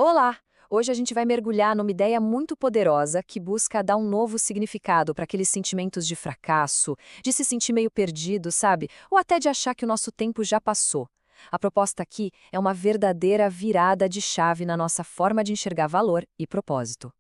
Olá! Hoje a gente vai mergulhar numa ideia muito poderosa que busca dar um novo significado para aqueles sentimentos de fracasso, de se sentir meio perdido, sabe? Ou até de achar que o nosso tempo já passou. A proposta aqui é uma verdadeira virada de chave na nossa forma de enxergar valor e propósito.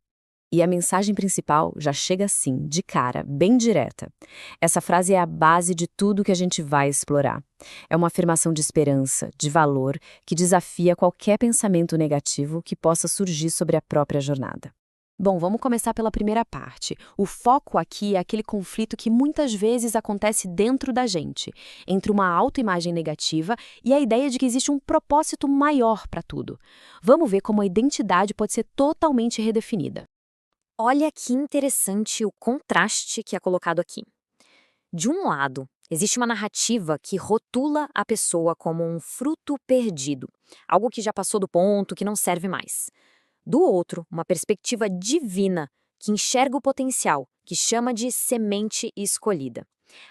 E a mensagem principal já chega assim, de cara, bem direta. Essa frase é a base de tudo que a gente vai explorar. É uma afirmação de esperança, de valor, que desafia qualquer pensamento negativo que possa surgir sobre a própria jornada. Bom, vamos começar pela primeira parte. O foco aqui é aquele conflito que muitas vezes acontece dentro da gente, entre uma autoimagem negativa e a ideia de que existe um propósito maior para tudo. Vamos ver como a identidade pode ser totalmente redefinida. Olha que interessante o contraste que é colocado aqui. De um lado, existe uma narrativa que rotula a pessoa como um fruto perdido, algo que já passou do ponto, que não serve mais. Do outro, uma perspectiva divina que enxerga o potencial, que chama de semente escolhida.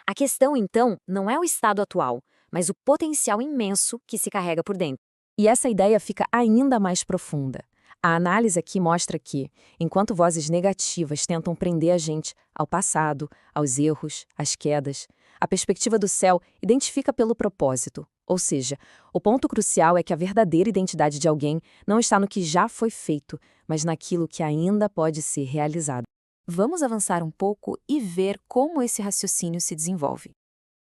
A questão, então, não é o estado atual, mas o potencial imenso que se carrega por dentro. E essa ideia fica ainda mais profunda. A análise aqui mostra que, enquanto vozes negativas tentam prender a gente ao passado, aos erros, às quedas, a perspectiva do céu identifica pelo propósito. Ou seja, o ponto crucial é que a verdadeira identidade de alguém não está no que já foi feito, mas naquilo que ainda pode ser realizado. Vamos avançar um pouco e ver como esse raciocínio se desenvolve.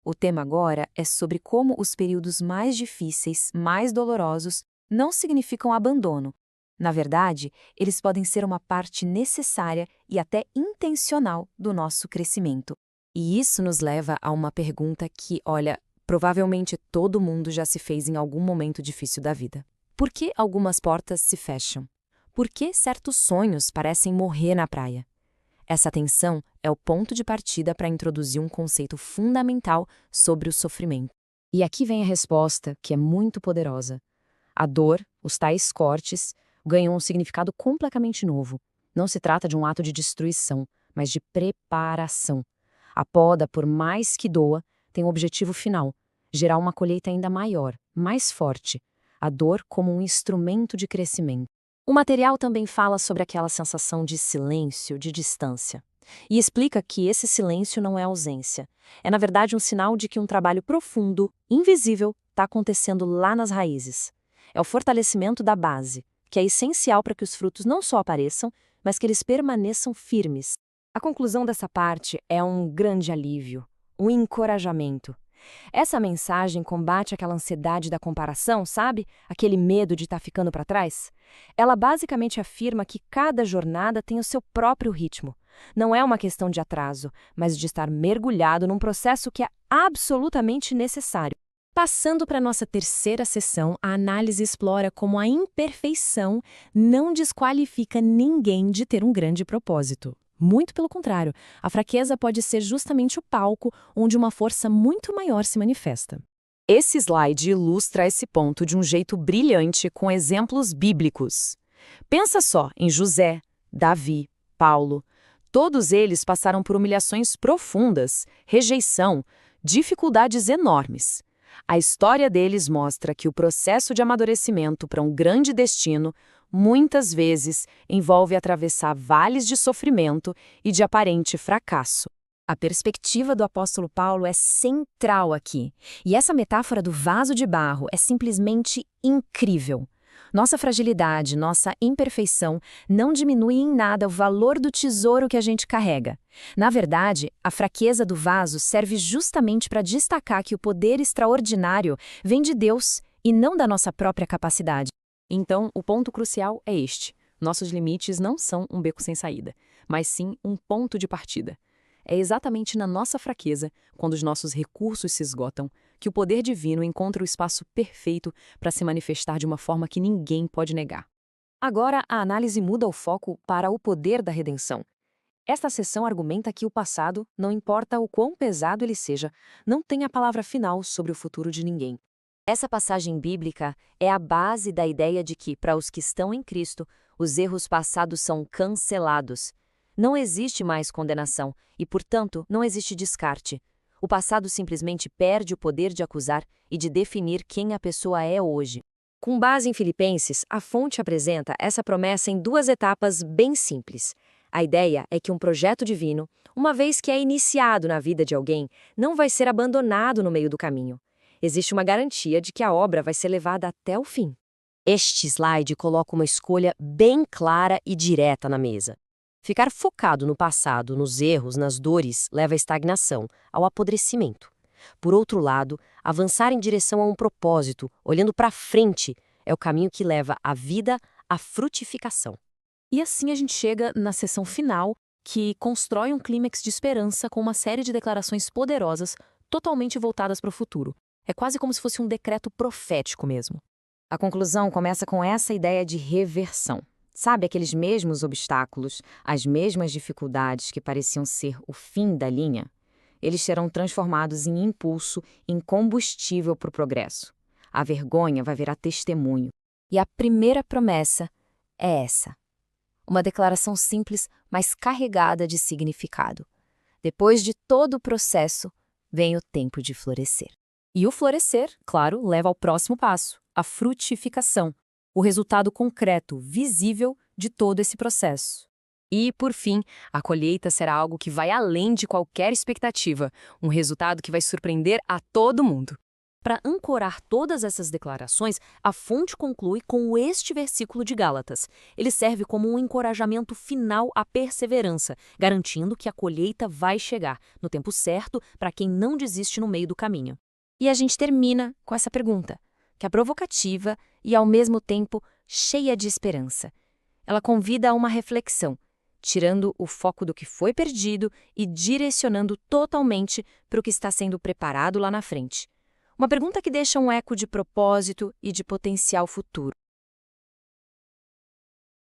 O tema agora é sobre como os períodos mais difíceis, mais dolorosos, não significam abandono. Na verdade, eles podem ser uma parte necessária e até intencional do nosso crescimento. E isso nos leva a uma pergunta que, olha, provavelmente todo mundo já se fez em algum momento difícil da vida. Por que algumas portas se fecham? Por que certos sonhos parecem morrer na praia? Essa tensão é o ponto de partida para introduzir um conceito fundamental sobre o sofrimento. E aqui vem a resposta, que é muito poderosa. A dor, os tais cortes, ganham um significado completamente novo. Não se trata de um ato de destruição, mas de preparação. A poda, por mais que doa, tem um objetivo final: gerar uma colheita ainda maior, mais forte. A dor como um instrumento de crescimento. O material também fala sobre aquela sensação de silêncio, de distância. E explica que esse silêncio não é ausência. É, na verdade, um sinal de que um trabalho profundo, invisível, está acontecendo lá nas raízes. É o fortalecimento da base, que é essencial para que os frutos não só apareçam, mas que eles permaneçam firmes. A conclusão dessa parte é um grande alívio, um encorajamento. Essa mensagem combate aquela ansiedade da comparação, sabe? Aquele medo de estar ficando para trás. Ela basicamente afirma que cada jornada tem o seu próprio ritmo. Não é uma questão de atraso, mas de estar mergulhado num processo que é absolutamente necessário. Passando para a nossa terceira sessão, a análise explora como a imperfeição não desqualifica ninguém de ter um grande propósito. Muito pelo contrário, a fraqueza pode ser justamente o palco onde uma força muito maior se manifesta. Esse slide ilustra esse ponto de um jeito brilhante com exemplos bíblicos. Pensa só em José, Davi, Paulo. Todos eles passaram por humilhações profundas, rejeição, dificuldades enormes. A história deles mostra que o processo de amadurecimento para um grande destino muitas vezes envolve atravessar vales de sofrimento e de aparente fracasso. A perspectiva do apóstolo Paulo é central aqui, e essa metáfora do vaso de barro é simplesmente incrível. Nossa fragilidade, nossa imperfeição não diminui em nada o valor do tesouro que a gente carrega. Na verdade, a fraqueza do vaso serve justamente para destacar que o poder extraordinário vem de Deus e não da nossa própria capacidade. Então, o ponto crucial é este: nossos limites não são um beco sem saída, mas sim um ponto de partida. É exatamente na nossa fraqueza, quando os nossos recursos se esgotam, que o poder divino encontra o espaço perfeito para se manifestar de uma forma que ninguém pode negar. Agora, a análise muda o foco para o poder da redenção. Esta seção argumenta que o passado, não importa o quão pesado ele seja, não tem a palavra final sobre o futuro de ninguém. Essa passagem bíblica é a base da ideia de que, para os que estão em Cristo, os erros passados são cancelados. Não existe mais condenação e, portanto, não existe descarte. O passado simplesmente perde o poder de acusar e de definir quem a pessoa é hoje. Com base em Filipenses, a fonte apresenta essa promessa em 2 etapas bem simples. A ideia é que um projeto divino, uma vez que é iniciado na vida de alguém, não vai ser abandonado no meio do caminho. Existe uma garantia de que a obra vai ser levada até o fim. Este slide coloca uma escolha bem clara e direta na mesa. Ficar focado no passado, nos erros, nas dores, leva à estagnação, ao apodrecimento. Por outro lado, avançar em direção a um propósito, olhando para frente, é o caminho que leva a vida à frutificação. E assim a gente chega na sessão final, que constrói um clímax de esperança com uma série de declarações poderosas, totalmente voltadas para o futuro. É quase como se fosse um decreto profético mesmo. A conclusão começa com essa ideia de reversão. Sabe, aqueles mesmos obstáculos, as mesmas dificuldades que pareciam ser o fim da linha? Eles serão transformados em impulso, em combustível para o progresso. A vergonha vai virar testemunho. E a primeira promessa é essa. Uma declaração simples, mas carregada de significado. Depois de todo o processo, vem o tempo de florescer. E o florescer, claro, leva ao próximo passo, a frutificação, o resultado concreto, visível de todo esse processo. E, por fim, a colheita será algo que vai além de qualquer expectativa, um resultado que vai surpreender a todo mundo. Para ancorar todas essas declarações, a fonte conclui com este versículo de Gálatas. Ele serve como um encorajamento final à perseverança, garantindo que a colheita vai chegar no tempo certo para quem não desiste no meio do caminho. E a gente termina com essa pergunta, que é provocativa e, ao mesmo tempo, cheia de esperança. Ela convida a uma reflexão, tirando o foco do que foi perdido e direcionando totalmente para o que está sendo preparado lá na frente. Uma pergunta que deixa um eco de propósito e de potencial futuro.